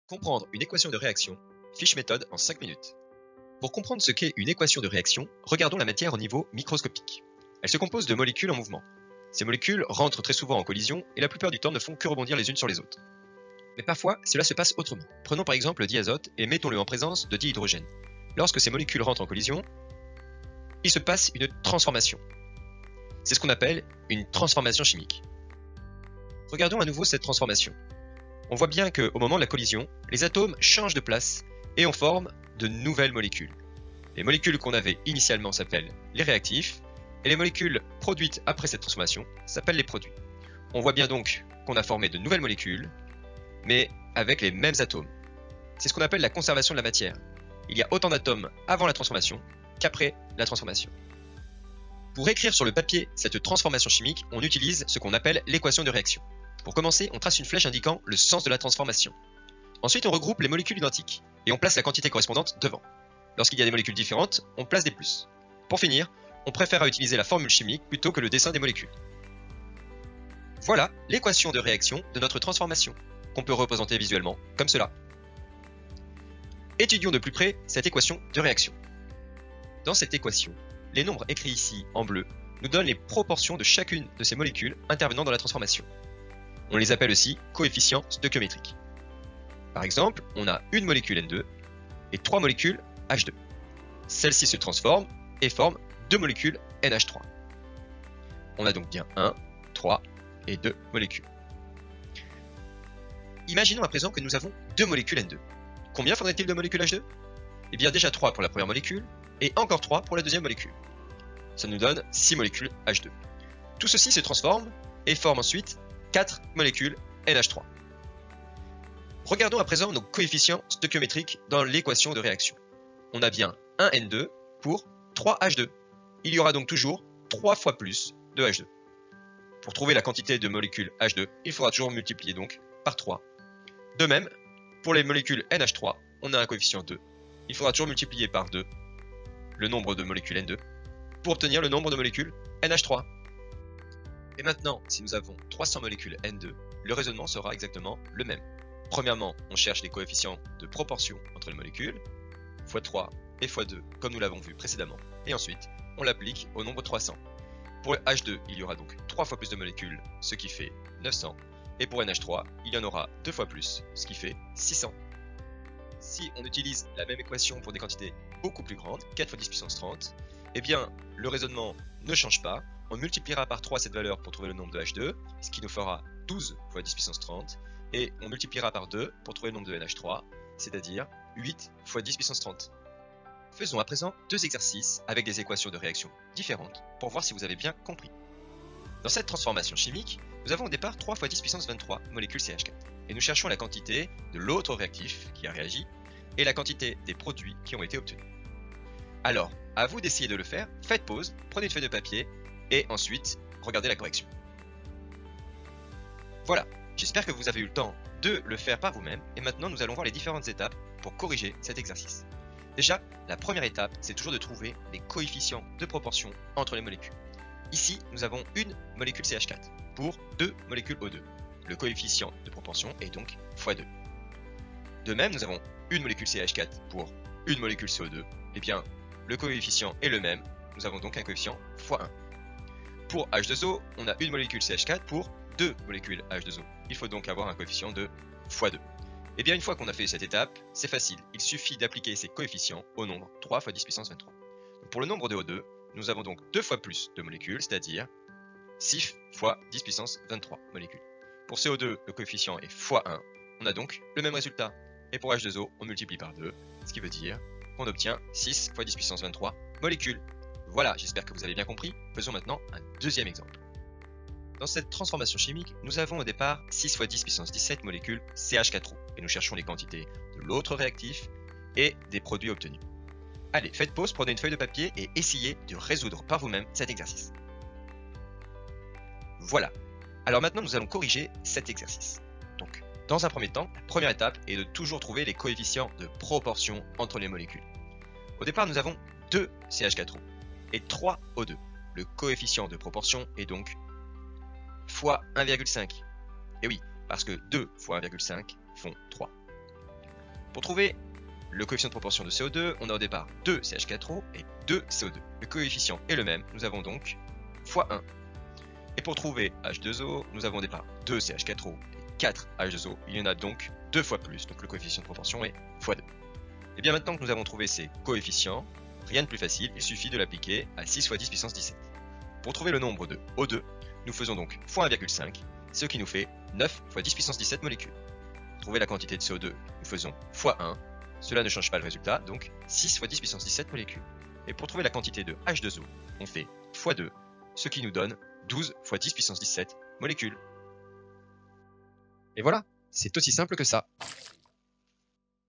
Comprendre une équation de réaction, fiche méthode en 5 minutes. Pour comprendre ce qu'est une équation de réaction, regardons la matière au niveau microscopique. Elle se compose de molécules en mouvement. Ces molécules rentrent très souvent en collision et la plupart du temps ne font que rebondir les unes sur les autres. Mais parfois, cela se passe autrement. Prenons par exemple le diazote et mettons-le en présence de dihydrogène. Lorsque ces molécules rentrent en collision, il se passe une transformation. C'est ce qu'on appelle une transformation chimique. Regardons à nouveau cette transformation. On voit bien qu'au moment de la collision, les atomes changent de place et on forme de nouvelles molécules. Les molécules qu'on avait initialement s'appellent les réactifs et les molécules produites après cette transformation s'appellent les produits. On voit bien donc qu'on a formé de nouvelles molécules, mais avec les mêmes atomes. C'est ce qu'on appelle la conservation de la matière. Il y a autant d'atomes avant la transformation qu'après la transformation. Pour écrire sur le papier cette transformation chimique, on utilise ce qu'on appelle l'équation de réaction. Pour commencer, on trace une flèche indiquant le sens de la transformation. Ensuite, on regroupe les molécules identiques et on place la quantité correspondante devant. Lorsqu'il y a des molécules différentes, on place des plus. Pour finir, on préfère utiliser la formule chimique plutôt que le dessin des molécules. Voilà l'équation de réaction de notre transformation, qu'on peut représenter visuellement comme cela. Étudions de plus près cette équation de réaction. Dans cette équation, les nombres écrits ici en bleu nous donnent les proportions de chacune de ces molécules intervenant dans la transformation. On les appelle aussi coefficients stoichiométriques. Par exemple, on a une molécule N2 et 3 molécules H2. Celles-ci se transforment et forment 2 molécules NH3. On a donc bien 1, 3 et 2 molécules. Imaginons à présent que nous avons 2 molécules N2. Combien faudrait-il de molécules H2 ? Eh bien déjà 3 pour la première molécule et encore 3 pour la deuxième molécule. Ça nous donne 6 molécules H2. Tout ceci se transforme et forme ensuite 4 molécules NH3. Regardons à présent nos coefficients stoichiométriques dans l'équation de réaction. On a bien 1 N2 pour 3 H2. Il y aura donc toujours 3 fois plus de H2. Pour trouver la quantité de molécules H2, il faudra toujours multiplier donc par 3. De même, pour les molécules NH3, on a un coefficient 2. Il faudra toujours multiplier par 2 le nombre de molécules N2 pour obtenir le nombre de molécules NH3. Et maintenant, si nous avons 300 molécules N2, le raisonnement sera exactement le même. Premièrement, on cherche les coefficients de proportion entre les molécules, x3 et x2, comme nous l'avons vu précédemment. Et ensuite, on l'applique au nombre 300. Pour le H2, il y aura donc 3 fois plus de molécules, ce qui fait 900. Et pour NH3, il y en aura 2 fois plus, ce qui fait 600. Si on utilise la même équation pour des quantités beaucoup plus grandes, 4 fois 10 puissance 30, eh bien, le raisonnement ne change pas. On multipliera par 3 cette valeur pour trouver le nombre de H2, ce qui nous fera 12 fois 10 puissance 30, et on multipliera par 2 pour trouver le nombre de NH3, c'est-à-dire 8 fois 10 puissance 30. Faisons à présent 2 exercices avec des équations de réaction différentes pour voir si vous avez bien compris. Dans cette transformation chimique, nous avons au départ 3 fois 10 puissance 23 molécules CH4, et nous cherchons la quantité de l'autre réactif qui a réagi et la quantité des produits qui ont été obtenus. Alors, à vous d'essayer de le faire, faites pause, prenez une feuille de papier et ensuite regardez la correction. Voilà, j'espère que vous avez eu le temps de le faire par vous-même et maintenant nous allons voir les différentes étapes pour corriger cet exercice. Déjà, la première étape, c'est toujours de trouver les coefficients de proportion entre les molécules. Ici, nous avons une molécule CH4 pour 2 molécules O2. Le coefficient de proportion est donc x2. De même, nous avons une molécule CH4 pour une molécule CO2. Eh bien, le coefficient est le même, nous avons donc un coefficient x1. Pour H2O, on a une molécule CH4 pour 2 molécules H2O. Il faut donc avoir un coefficient de x2. Et bien une fois qu'on a fait cette étape, c'est facile, il suffit d'appliquer ces coefficients au nombre 3 fois 10 puissance 23. Donc pour le nombre de O2, nous avons donc 2 fois plus de molécules, c'est-à-dire 6 fois 10 puissance 23 molécules. Pour CO2, le coefficient est x1, on a donc le même résultat. Et pour H2O, on multiplie par 2, ce qui veut dire qu'on obtient 6 fois 10 puissance 23 molécules. Voilà, j'espère que vous avez bien compris. Faisons maintenant un deuxième exemple. Dans cette transformation chimique, nous avons au départ 6 fois 10 puissance 17 molécules CH4O et nous cherchons les quantités de l'autre réactif et des produits obtenus. Allez, faites pause, prenez une feuille de papier et essayez de résoudre par vous-même cet exercice. Voilà. Alors maintenant, nous allons corriger cet exercice. Donc, dans un premier temps, la première étape est de toujours trouver les coefficients de proportion entre les molécules. Au départ, nous avons 2 CH4O et 3 O2. Le coefficient de proportion est donc fois 1,5. Et oui, parce que 2 fois 1,5 font 3. Pour trouver le coefficient de proportion de CO2, on a au départ 2 CH4O et 2 CO2. Le coefficient est le même, nous avons donc fois 1. Et pour trouver H2O, nous avons au départ 2 CH4O et 4 H2O. Il y en a donc 2 fois plus, donc le coefficient de proportion est fois 2. Et bien maintenant que nous avons trouvé ces coefficients, rien de plus facile, il suffit de l'appliquer à 6 fois 10 puissance 17. Pour trouver le nombre de O2, nous faisons donc fois 1,5, ce qui nous fait 9 fois 10 puissance 17 molécules. Pour trouver la quantité de CO2, nous faisons fois 1, cela ne change pas le résultat, donc 6 fois 10 puissance 17 molécules. Et pour trouver la quantité de H2O, on fait fois 2, ce qui nous donne 12 fois 10 puissance 17 molécules. Et voilà, c'est aussi simple que ça.